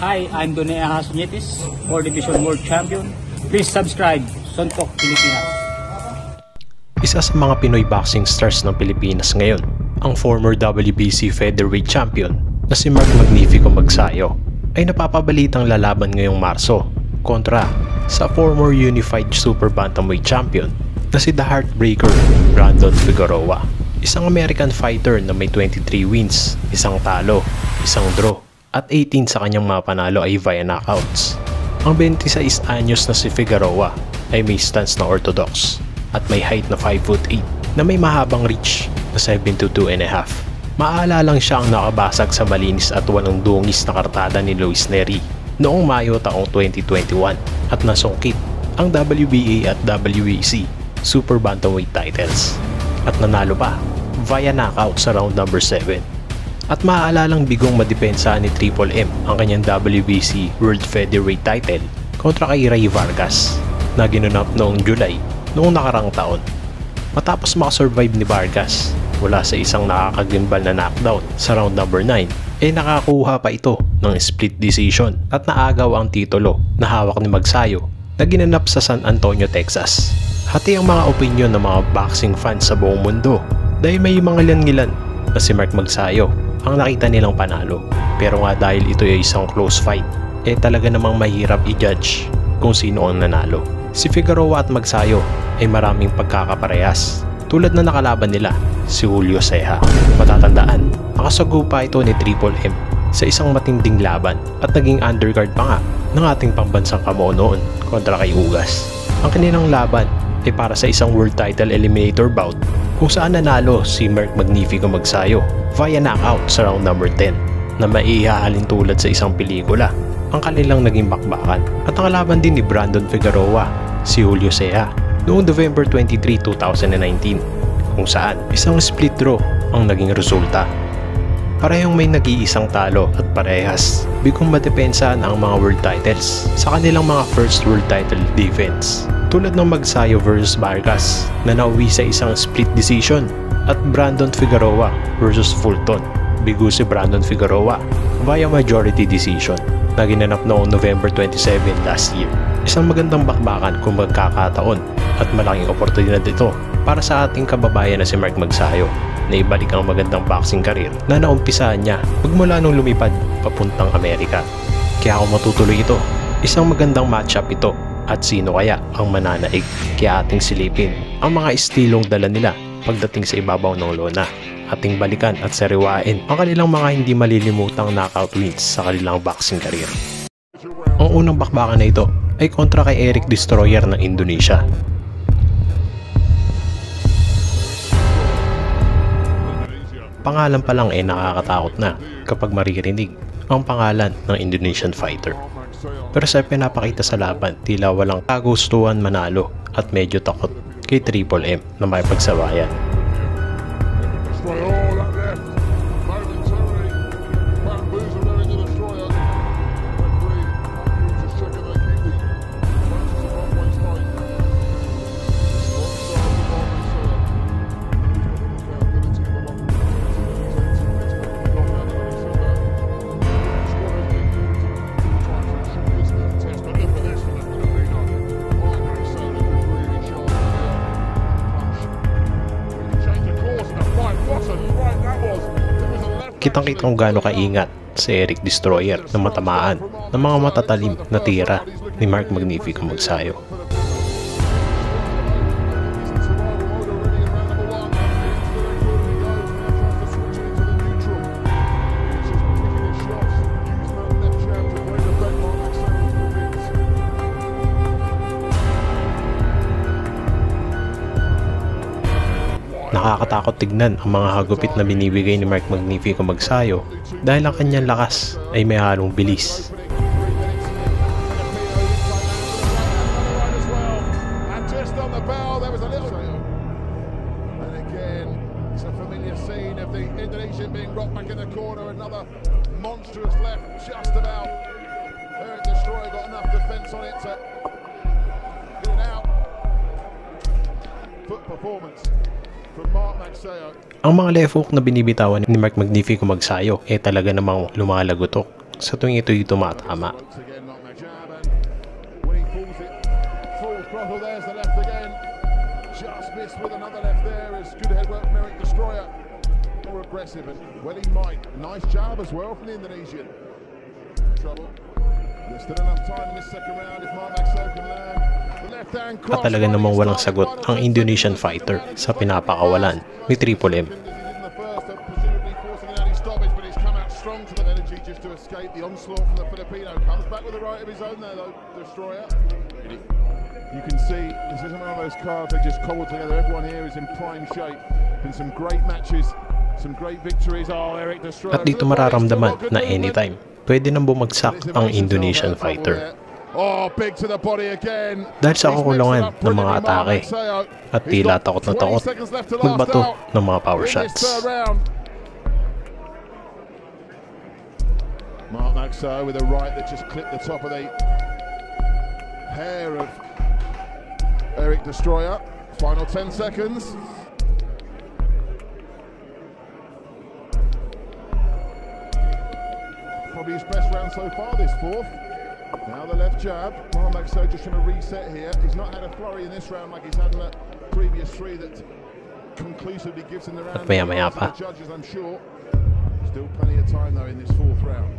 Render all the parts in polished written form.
Hi, I'm Donnie Ahasunietis, 4 Division World Champion. Please subscribe, Suntok Pilipinas. Isa sa mga Pinoy boxing stars ng Pilipinas ngayon, ang former WBC Featherweight Champion na si Mark Magnifico Magsayo ay napapabalitang lalaban ngayong Marso kontra sa former Unified Super Bantamweight Champion na si The Heartbreaker Brandon Figueroa. Isang American fighter na may 23 wins, isang talo, isang draw at 18 sa kanyang mga panalo ay via knockouts. Ang 26 anyos na si Figueroa ay may stance na orthodox at may height na 5'8" na may mahabang reach na 7'2.5". Maalalang siya ang nakabasag sa malinis at walang dungis na kartada ni Luis Nery noong Mayo taong 2021 at nasungkit ang WBA at WEC Super Bantamweight titles at nanalo pa via knockout sa round number 7. At maaalalang bigong madepensa ni Triple M ang kanyang WBC World Featherweight title kontra kay Ray Vargas na ginanap noong July noong nakarang taon. Matapos makasurvive ni Vargas mula sa isang nakakagimbal na knockdown sa round number 9, nakakuha pa ito ng split decision at naagaw ang titulo na hawak ni Magsayo na ginanap sa San Antonio, Texas. Hati ang mga opinyon ng mga boxing fans sa buong mundo dahil may mga ilan-ilan na si Mark Magsayo ang nakita nilang panalo. Pero nga dahil ito ay isang close fight, talaga namang mahirap i-judge kung sino ang nanalo. Si Figueroa at Magsayo ay maraming pagkakaparehas tulad na nakalaban nila si Julio Ceja. Matatandaan, nakasagupa ito ni Triple M sa isang matinding laban at naging undercard pa nga ng ating pambansang kamuo noon kontra kay Ugas. Ang kanilang laban ay para sa isang world title eliminator bout kung saan nanalo si Mark Magnifico Magsayo via knockout sa round number 10 na maihahalin tulad sa isang pelikula ang kanilang naging bakbakan. At ang laban din ni Brandon Figueroa si Julio Ceja noong November 23, 2019 kung saan isang split draw ang naging resulta. Parehong may nag-iisang talo at parehas bigong madepensahan ang mga world titles sa kanilang mga first world title defense tulad ng Magsayo vs Vargas na nauwi sa isang split decision at Brandon Figueroa vs Fulton. Bigo si Brandon Figueroa via majority decision na ginanap noong November 27 last year. Isang magandang bakbakan kung magkakataon at malaking oportunidad ito para sa ating kababayan na si Mark Magsayo na ibalik ang magandang boxing career na naumpisahan niya magmula nung lumipad papuntang Amerika. Kaya kung matutuloy ito, isang magandang matchup ito at sino kaya ang mananaig. Kaya ating silipin ang mga estilong dala nila pagdating sa ibabaw ng lona. Ating balikan at sariwain ang kanilang mga hindi malilimutang knockout wins sa kanilang boxing career. Ang unang bakbakan na ito ay kontra kay Eric Destroyer ng Indonesia. Pangalan pa lang nakakatakot na kapag maririnig ang pangalan ng Indonesian fighter. Pero sa pinapakita sa laban, tila walang kagustuhan manalo at medyo takot kay Triple M na may pagsabayan. Kitang-kita kung gaano kaingat si Eric Destroyer na matamaan ng mga matatalim na tira ni Mark Magnifico Magsayo. Nakakatakot tignan ang mga hagupit na binibigay ni Mark Magnifico Magsayo dahil ang kanyang lakas ay may halong bilis. Ang mga left hook na binibitawan ni Mark Magnifico Magsayo talaga namang lumalagotok sa tuwing ito'y tumatama. At talaga namang walang sagot ang Indonesian fighter sa pinapakawalan ni Triple M. You can see this isn't one of those cards they just cobbled together. Everyone here is in prime shape. Been some great matches, some great victories. Oh, Eric Destroyer. At dito mararamdaman na anytime pwede nang bumagsak ang Indonesian fighter. Oh, big to the body again. Dahil sa kakulangan ng mga atake at tila takot na takot magbato ng mga power shots. Mark Maxo with a right that just clipped the top of the hair of Eric Destroyer. Final 10 seconds. Probably his best round so far, this fourth. Now the left jab. Mark Maxo just trying to reset here. He's not had a flurry in this round like he's had in the previous three that conclusively gives him the round. At maya-maya pa. The judges, I'm sure. Still plenty of time though in this fourth round.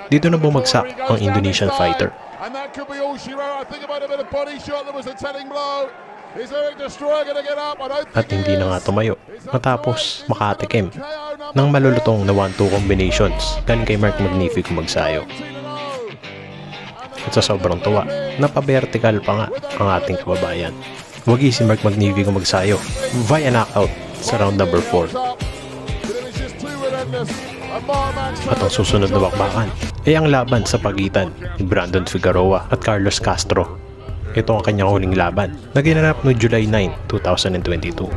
Dito na bumagsak ang Indonesian fighter. At hindi na nga tumayo matapos makatikim ng malulutong na 1-2 combinations galing kay Mark Magnifico Magsayo. At sa sobrang tuwa, napavertical pa nga ang ating kababayan. Wagi si Mark Magnifico Magsayo via knockout sa round number 4. At ang susunod na bakbakan ay ang laban sa pagitan ni Brandon Figueroa at Carlos Castro. Ito ang kanyang huling laban na ginanap no July 9, 2022.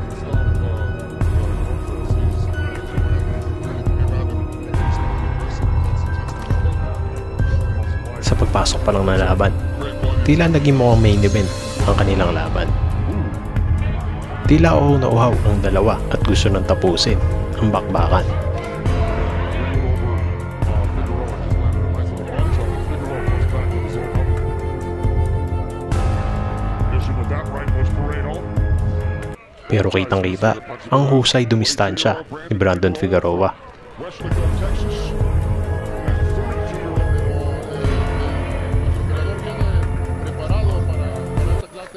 Sa pagpasok pa lang ng laban, tila naging mukhang main event ang kanilang laban. Tila uhaw na uhaw ang dalawa at gusto nang tapusin ang bakbakan. Pero kitang-kita ang husay dumistansya ni Brandon Figueroa.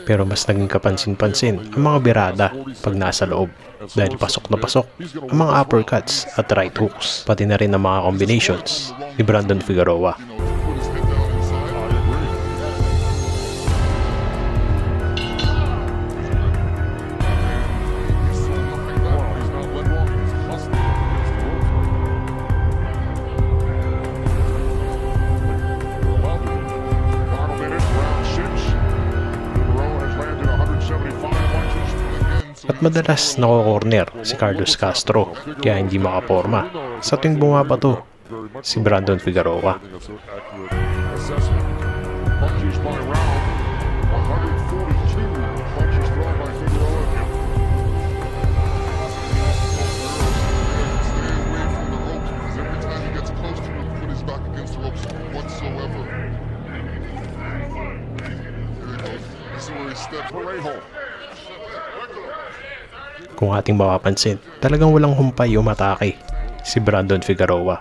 Pero mas naging kapansin-pansin ang mga birada pag nasa loob dahil pasok na pasok ang mga uppercuts at right hooks, pati na rin ang mga combinations ni Brandon Figueroa. At madalas nako-corner si Carlos Castro kaya hindi makaporma sa tuwing bumabato si Brandon Figueroa. Kung ating mapapansin, talagang walang humpay o matake si Brandon Figueroa.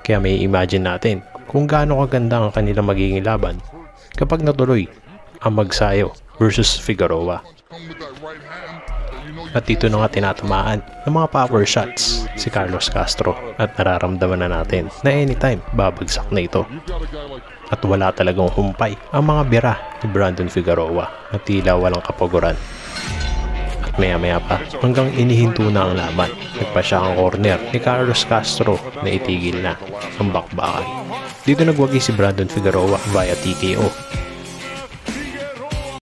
Kaya may imagine natin kung gaano kaganda ang kanilang magiging laban kapag natuloy ang Magsayo versus Figueroa. At dito na nga tinatamaan ng mga power shots si Carlos Castro at nararamdaman na natin na anytime babagsak na ito. At wala talagang humpay ang mga bira ni Brandon Figueroa na tila walang kapaguran. At maya-maya pa hanggang inihinto na ang laban, nagpa siya ang corner ni Carlos Castro na itigil na ang bakbakan. Dito nagwagi si Brandon Figueroa via TKO